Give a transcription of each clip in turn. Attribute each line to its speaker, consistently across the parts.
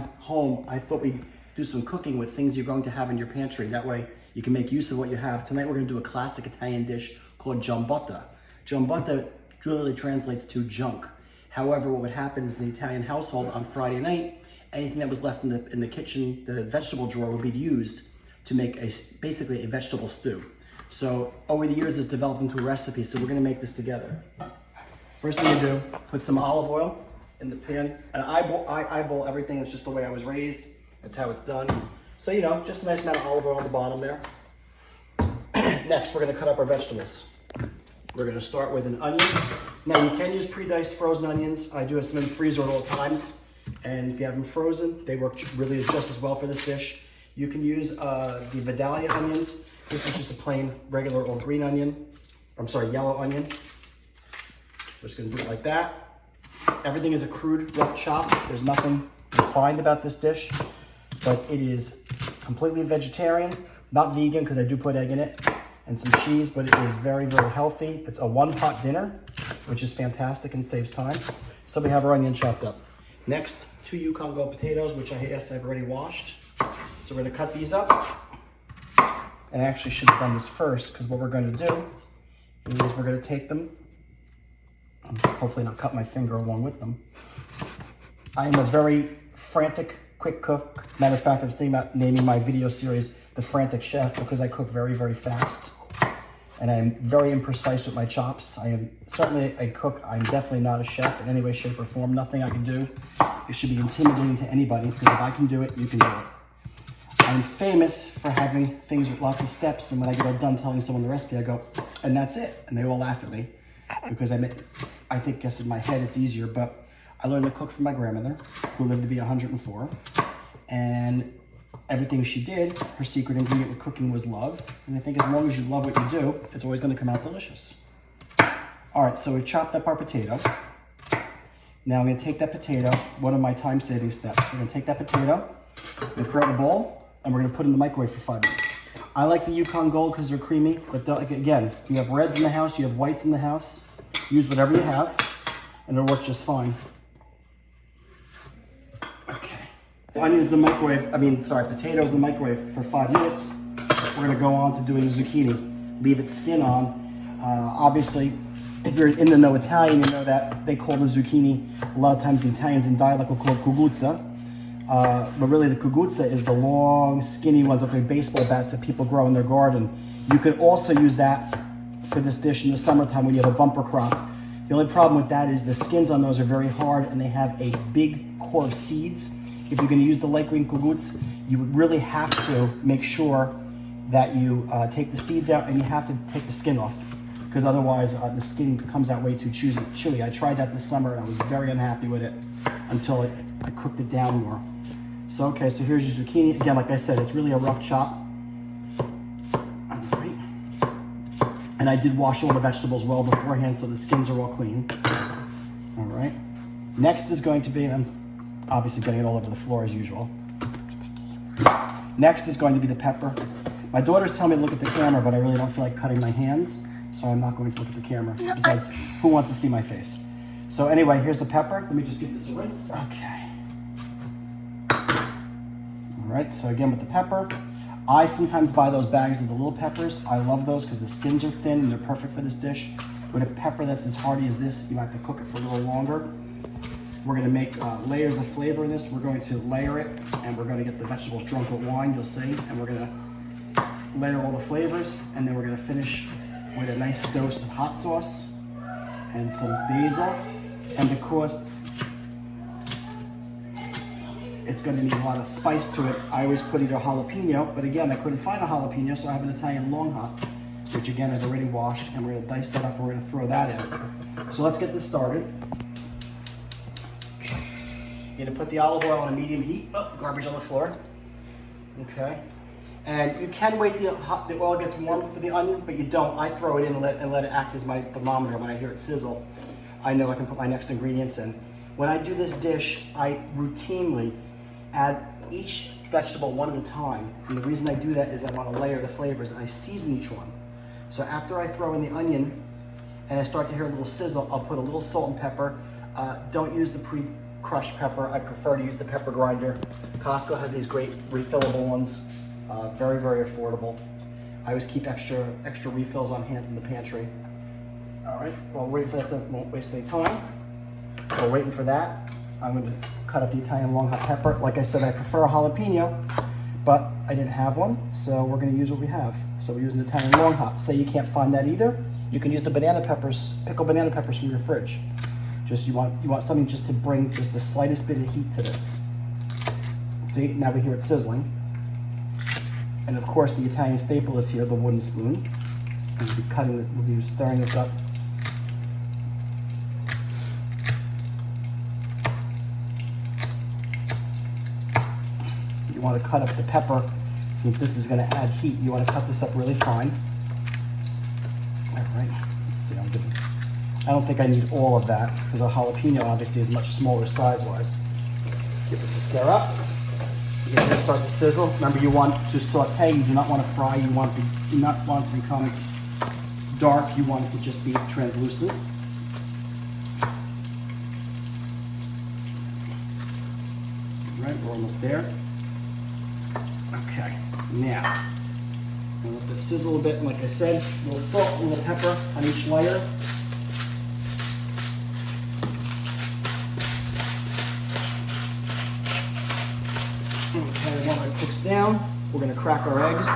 Speaker 1: time home, I thought we'd do some cooking with things you're going to have in your pantry. That way you can make use of what you have. Tonight we're gonna do a classic Italian dish called Giambotta. Giambotta literally translates to junk. However, what would happen is in the Italian household on Friday night, anything that was left in the kitchen, the vegetable drawer, would be used to make basically a vegetable stew. So over the years, it's developed into a recipe, so we're gonna make this together. First thing you do, put some olive oil in the pan, and I eyeball everything. It's just the way I was raised. That's how it's done. So, you know, just a nice amount of olive oil on the bottom there. Next, we're gonna cut up our vegetables. We're gonna start with an onion. Now, you can use pre-diced frozen onions. I do have some in the freezer at all times. And if you have them frozen, they work really just as well for this dish. You can use the Vidalia onions. This is just a plain, regular old green onion. I'm sorry, yellow onion. So we're just gonna do it like that. Everything is a crude, rough chop. There's nothing refined about this dish, but it is completely vegetarian, not vegan because I do put egg in it, and some cheese, but it is very, very healthy. It's a one-pot dinner, which is fantastic and saves time. So we have our onion chopped up. Next, 2 Yukon Gold potatoes, which I've already washed. So we're gonna cut these up. And I actually should have done this first, because what we're gonna do is we're gonna take them, hopefully not cut my finger along with them. I am a very frantic, quick cook. As a matter of fact, I was thinking about naming my video series The Frantic Chef, because I cook very, very fast. And I'm very imprecise with my chops. I am certainly a cook. I'm definitely not a chef in any way, shape, or form. Nothing I can do. It should be intimidating to anybody, because if I can do it, you can do it. I'm famous for having things with lots of steps, and when I get all done telling someone the recipe, I go, and that's it. And they all laugh at me, because I think, guess in my head it's easier, but I learned to cook from my grandmother, who lived to be 104, and everything she did, her secret ingredient with cooking was love. And I think as long as you love what you do, it's always gonna come out delicious. All right, so we chopped up our potato. Now I'm gonna take that potato, one of my time-saving steps. We're gonna take that potato, we're gonna throw it in a bowl, and we're gonna put it in the microwave for 5 minutes. I like the Yukon Gold because they're creamy, but again, you have reds in the house, you have whites in the house, use whatever you have, and it'll work just fine. Okay. Onions in the microwave, potatoes in the microwave for 5 minutes. We're gonna go on to doing the zucchini. Leave its skin on. Obviously, if you're in the know Italian, you know that they call the zucchini, a lot of times the Italians in dialect will call it cucuzza. But really the cucuzza is the long, skinny ones, like baseball bats that people grow in their garden. You could also use that for this dish in the summertime when you have a bumper crop. The only problem with that is the skins on those are very hard and they have a big core of seeds. If you're gonna use the light green cucuzza, you would really have to make sure that you take the seeds out, and you have to take the skin off, because otherwise the skin comes out way too chewy. I tried that this summer and I was very unhappy with it until I cooked it down more. So, okay, so here's your zucchini. Again, like I said, it's really a rough chop. All right. And I did wash all the vegetables well beforehand, so the skins are all clean. All right. Next is going to be, I'm obviously getting it all over the floor as usual. Next is going to be the pepper. My daughters tell me to look at the camera, but I really don't feel like cutting my hands, so I'm not going to look at the camera. Besides, who wants to see my face? So anyway, here's the pepper. Let me just give this a rinse. Okay. All right, so again with the pepper, I sometimes buy those bags of the little peppers. I love those because the skins are thin and they're perfect for this dish. With a pepper that's as hearty as this, you have to cook it for a little longer. We're gonna make layers of flavor in this. We're going to layer it, and we're gonna get the vegetables drunk with wine, you'll see, and we're gonna layer all the flavors, and then we're gonna finish with a nice dose of hot sauce and some basil. And because it's going to need a lot of spice to it, I always put either jalapeno, but again, I couldn't find a jalapeno, so I have an Italian long hot, which again I've already washed, and we're going to dice that up and we're going to throw that in. So let's get this started. You're going to put the olive oil on a medium heat. Oh, garbage on the floor. Okay. And you can wait till the oil gets warm for the onion, but you don't. I throw it in and let it act as my thermometer. When I hear it sizzle, I know I can put my next ingredients in. When I do this dish, I routinely add each vegetable one at a time. And the reason I do that is I want to layer the flavors, and I season each one. So after I throw in the onion and I start to hear a little sizzle, I'll put a little salt and pepper. Don't use the crushed pepper. I prefer to use the pepper grinder. Costco has these great refillable ones. Very, very affordable. I always keep extra refills on hand in the pantry. All right, well, wait for that, won't waste any time. While we're waiting for that, I'm going to cut up the Italian long hot pepper. Like I said, I prefer a jalapeno, but I didn't have one, so we're going to use what we have. So we're using Italian long hot. Say you can't find that either, you can use the banana peppers, pickled banana peppers from your fridge. Just you want something just to bring just the slightest bit of heat to this. See, now we hear it sizzling. And of course, the Italian staple is here, the wooden spoon. We'll be stirring this up. You want to cut up the pepper, since this is going to add heat. You want to cut this up really fine. All right, let's see, I don't think I need all of that, because a jalapeno obviously is much smaller size-wise. Give this a stir up. You're going to start to sizzle. Remember, you want to saute. You do not want to fry. You do not want it to become dark. You want it to just be translucent. All right, we're almost there. Okay, now we'll let this sizzle a bit. And like I said, a little salt, a little pepper on each layer. Okay, while it cooks down, we're going to crack our eggs.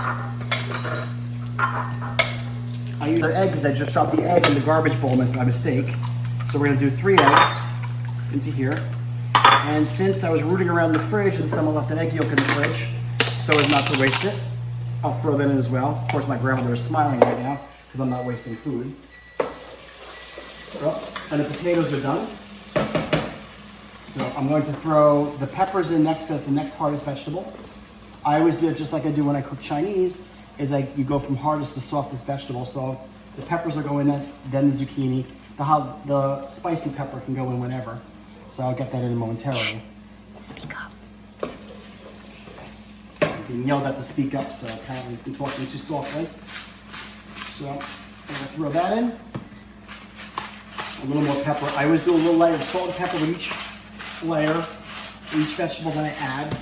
Speaker 1: I use our egg because I just dropped the egg in the garbage bowl by mistake. So we're going to do 3 eggs into here. And since I was rooting around the fridge and someone left an egg yolk in the fridge, so as not to waste it, I'll throw that in as well. Of course, my grandmother is smiling right now because I'm not wasting food. Well, and the potatoes are done. So I'm going to throw the peppers in next because it's the next hardest vegetable. I always do it just like I do when I cook Chinese, is you go from hardest to softest vegetable. So the peppers will go in next, then the zucchini. The spicy pepper can go in whenever. So I'll get that in momentarily.
Speaker 2: Speak up.
Speaker 1: I'm being yelled at to speak up, so apparently I'm talking too softly. So I'm gonna throw that in. A little more pepper. I always do a little layer of salt and pepper with each layer, each vegetable that I add.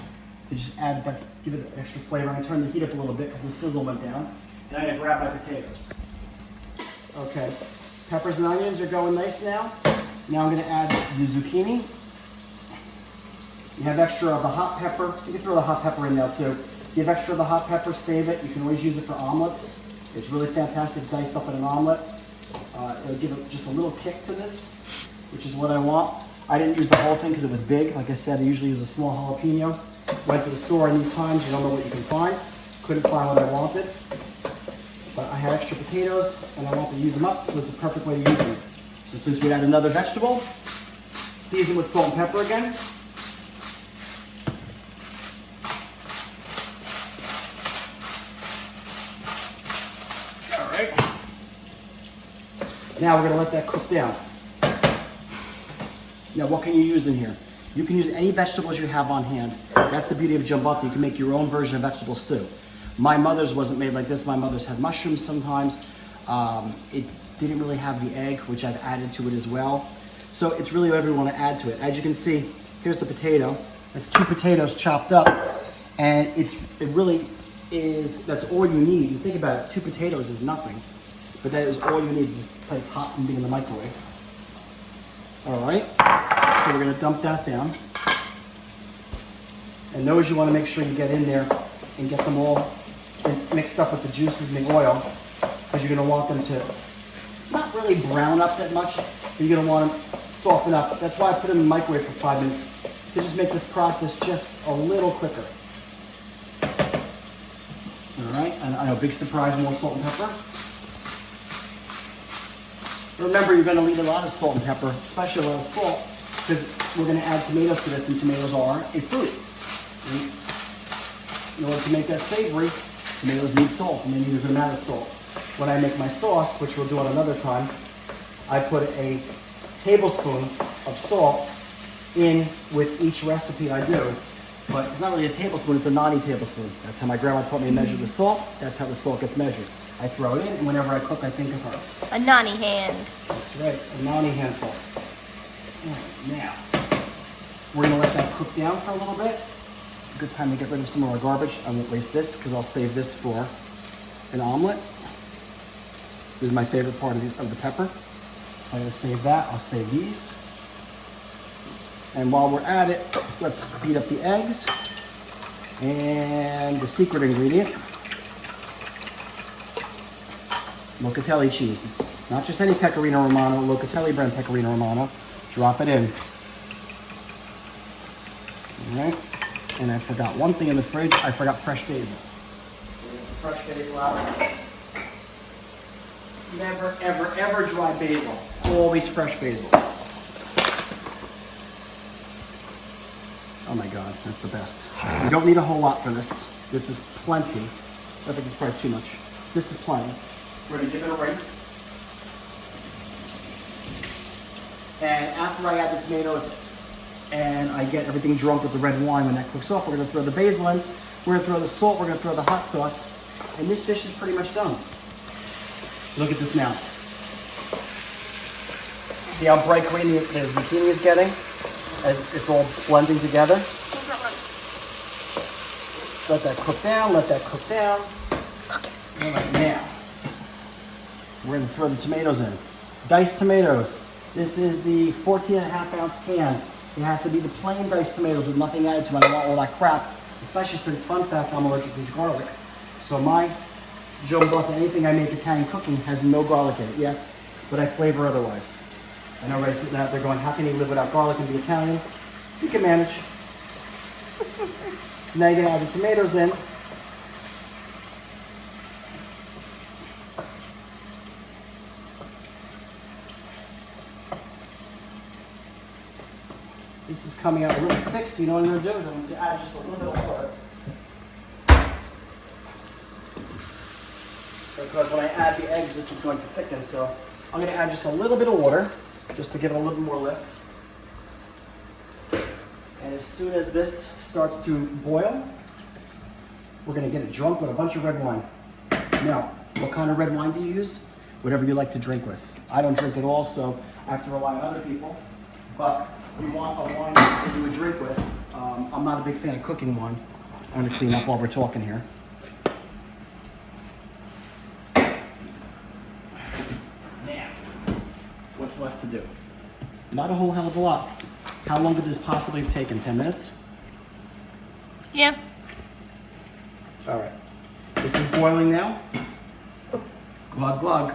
Speaker 1: To just add, give it an extra flavor. I'm gonna turn the heat up a little bit because the sizzle went down. And I'm gonna grab my potatoes. Okay, peppers and onions are going nice now. Now I'm gonna add the zucchini. You have extra of the hot pepper. You can throw the hot pepper in now too. You have extra of the hot pepper, save it. You can always use it for omelets. It's really fantastic diced up in an omelet. It'll give it just a little kick to this, which is what I want. I didn't use the whole thing because it was big. Like I said, I usually use a small jalapeno. Went to the store in these times, you don't know what you can find. Couldn't find what I wanted. But I had extra potatoes and I wanted to use them up. It was the perfect way to use them. So since we add another vegetable, season with salt and pepper again. All right. Now we're gonna let that cook down. Now what can you use in here? You can use any vegetables you have on hand. That's the beauty of Giambotta. You can make your own version of vegetable stew. My mother's wasn't made like this. My mother's had mushrooms sometimes. It didn't really have the egg, which I've added to it as well. So it's really whatever you want to add to it. As you can see, here's the potato. That's 2 potatoes chopped up. And it really is, that's all you need. You think about it, 2 potatoes is nothing. But that is all you need. This plate's hot and be in the microwave. All right, so we're gonna dump that down. And those you wanna make sure you get in there and get them all mixed up with the juices and the oil, because you're gonna want them to not really brown up that much, but you're gonna want them soften up. That's why I put them in the microwave for 5 minutes, to just make this process just a little quicker. All right, and I know, big surprise, more salt and pepper. Remember, you're going to need a lot of salt and pepper, especially a lot of salt, because we're going to add tomatoes to this, and tomatoes are a fruit. And in order to make that savory, tomatoes need salt, and they need a good amount of salt. When I make my sauce, which we'll do at another time, I put a tablespoon of salt in with each recipe I do. But it's not really a tablespoon, it's a nani tablespoon. That's how my grandma taught me to measure the salt. That's how the salt gets measured. I throw it in, and whenever I cook, I think of her.
Speaker 2: A nani hand.
Speaker 1: That's right, a nani handful. All right, now, We're gonna let that cook down for a little bit. Good time to get rid of some of our garbage. I won't waste this because I'll save this for an omelet. This is my favorite part of the pepper. So I'm gonna save that. I'll save these. And while we're at it, let's beat up the eggs. And the secret ingredient, locatelli cheese. Not just any pecorino romano, locatelli brand pecorino romano. Drop it in. All right. And I forgot one thing in the fridge. I forgot fresh basil. So we have the fresh basil out. Never, ever, ever dry basil. Always fresh basil. Oh my God, that's the best. You don't need a whole lot for this. This is plenty. I think it's probably too much. This is plenty. We're gonna give it a rinse. And after I add the tomatoes and I get everything drunk with the red wine, when that cooks off, we're gonna throw the basil in. We're gonna throw the salt, we're gonna throw the hot sauce. And this dish is pretty much done. Look at this now. See how bright green the zucchini is getting? As it's all blending together. Let that cook down, let that cook down. All right, now, we're gonna throw the tomatoes in. Diced tomatoes. This is the 14.5-ounce can. They have to be the plain diced tomatoes with nothing added to them. I don't want all that crap, especially since, fun fact, I'm allergic to garlic. So my Giambotta, anything I make Italian cooking, has no garlic in it. Yes, but I flavor otherwise. I know everybody's sitting out there going, how can you live without garlic and be Italian? You can manage. So now you're gonna add the tomatoes in. This is coming out really thick, so you know what I'm gonna do is I'm gonna add just a little bit of water. Because when I add the eggs, this is going to thicken, so I'm gonna add just a little bit of water, just to give it a little more lift. And as soon as this starts to boil, we're gonna get it drunk with a bunch of red wine. Now, what kind of red wine do you use? Whatever you like to drink with. I don't drink at all, so I have to rely on other people. But you want a wine that you would drink with. I'm not a big fan of cooking wine. I'm gonna clean up while we're talking here. Now, what's left to do? Not a whole hell of a lot. How long could this possibly have taken? 10 minutes?
Speaker 2: Yeah.
Speaker 1: All right. This is boiling now. Glug, glug.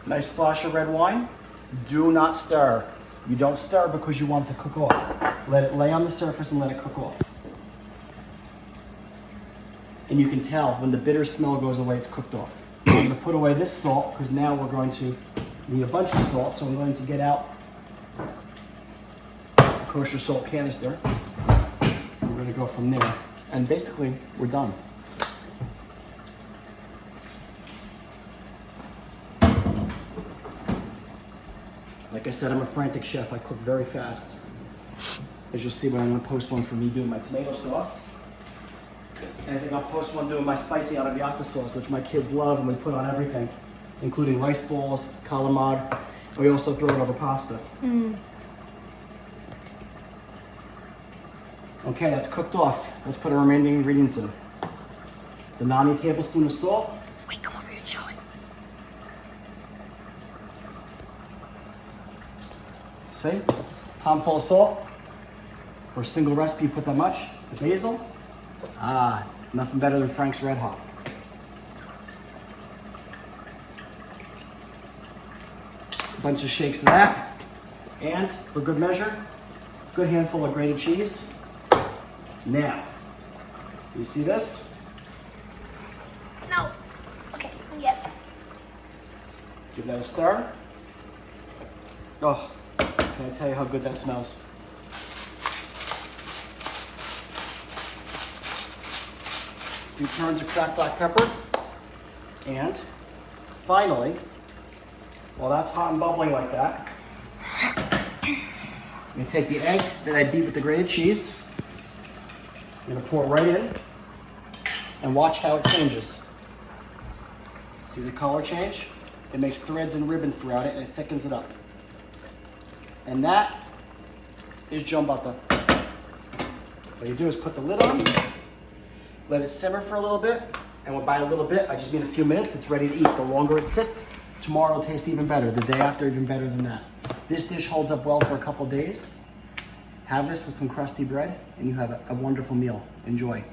Speaker 1: Nice splash of red wine. Do not stir. You don't stir because you want it to cook off. Let it lay on the surface and let it cook off. And you can tell when the bitter smell goes away, it's cooked off. I'm going to put away this salt because now we're going to need a bunch of salt. So I'm going to get out a kosher salt canister. We're going to go from there. And basically, we're done. Like I said, I'm a frantic chef. I cook very fast. As you'll see when I'm going to post one for me doing my tomato sauce. And I think I'll post one doing my spicy arrabbiata sauce, which my kids love and we put on everything, including rice balls, calamari, and we also throw it over pasta. Okay, that's cooked off. Let's put our remaining ingredients in. The 90 tablespoon of salt.
Speaker 2: Wait, come over here and show it.
Speaker 1: See? Palm full of salt. For a single recipe, you put that much. The basil. Ah, nothing better than Frank's Red Hot. A bunch of shakes of that. And, for good measure, a good handful of grated cheese. Now, you see this?
Speaker 2: No. Okay, yes.
Speaker 1: Give that a stir. Oh, can I tell you how good that smells? A few turns of cracked black pepper. And finally, while that's hot and bubbling like that, I'm gonna take the egg that I beat with the grated cheese. I'm gonna pour it right in and watch how it changes. See the color change? It makes threads and ribbons throughout it and it thickens it up. And that is Giambotta. What you do is put the lid on, let it simmer for a little bit, and by a little bit, I just mean a few minutes, it's ready to eat. The longer it sits, tomorrow it'll taste even better. The day after, even better than that. This dish holds up well for a couple days. Have this with some crusty bread, and you have a wonderful meal. Enjoy.